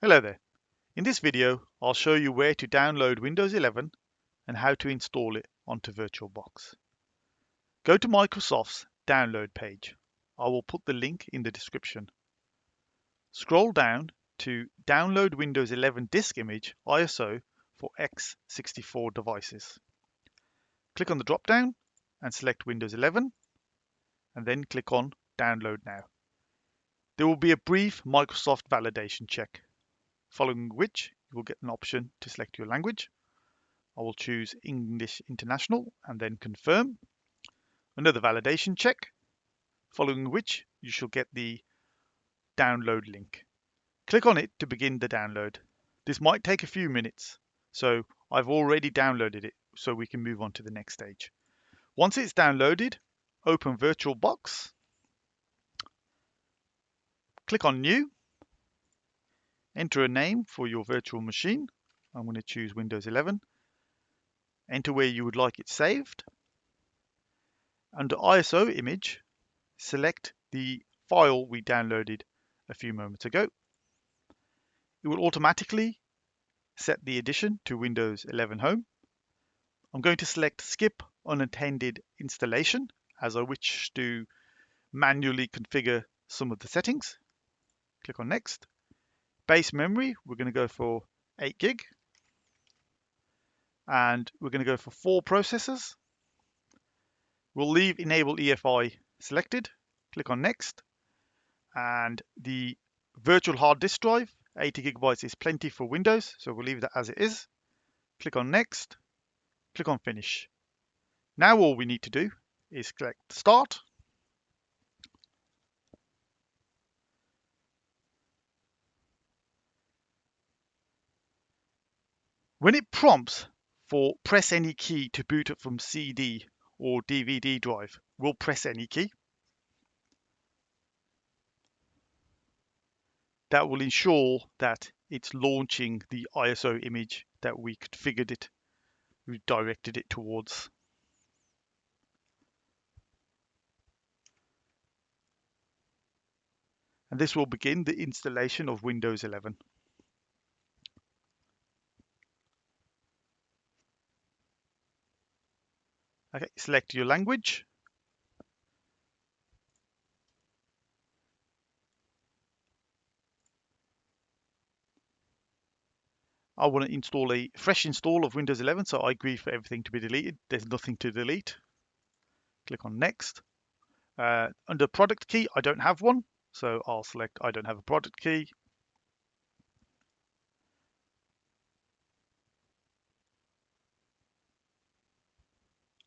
Hello there. In this video, I'll show you where to download Windows 11 and how to install it onto VirtualBox. Go to Microsoft's download page. I will put the link in the description. Scroll down to download Windows 11 disk image ISO for x64 devices. Click on the drop-down and select Windows 11 and then click on Download Now. There will be a brief Microsoft validation check, following which you will get an option to select your language. I will choose English International and then confirm. Another validation check, following which you shall get the download link. Click on it to begin the download. This might take a few minutes, so I've already downloaded it so we can move on to the next stage. Once it's downloaded, open VirtualBox, click on New, enter a name for your virtual machine. I'm going to choose Windows 11. Enter where you would like it saved. Under ISO image, select the file we downloaded a few moments ago. It will automatically set the edition to Windows 11 Home. I'm going to select Skip Unattended Installation as I wish to manually configure some of the settings. Click on Next. Base memory, we're going to go for 8 gig. And we're going to go for 4 processors. We'll leave Enable EFI selected. Click on Next. And the virtual hard disk drive, 80 gigabytes is plenty for Windows, so we'll leave that as it is. Click on Next. Click on Finish. Now all we need to do is click Start. When it prompts for press any key to boot up from CD or DVD drive, we'll press any key. That will ensure that it's launching the ISO image that we configured it, we directed it towards. And this will begin the installation of Windows 11. Okay, select your language. I want to install a fresh install of Windows 11, so I agree for everything to be deleted. There's nothing to delete. Click on Next. Under product key, I don't have one, so I'll select I don't have a product key.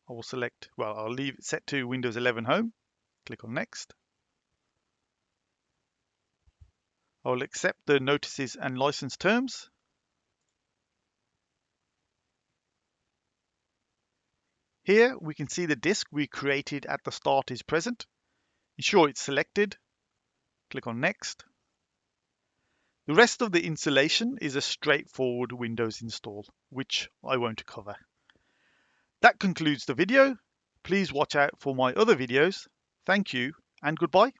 I will select, well, I'll leave it set to Windows 11 Home. Click on Next. I will accept the notices and license terms. Here we can see the disk we created at the start is present. Ensure it's selected. Click on Next. The rest of the installation is a straightforward Windows install, which I won't cover. That concludes the video. Please watch out for my other videos. Thank you and goodbye.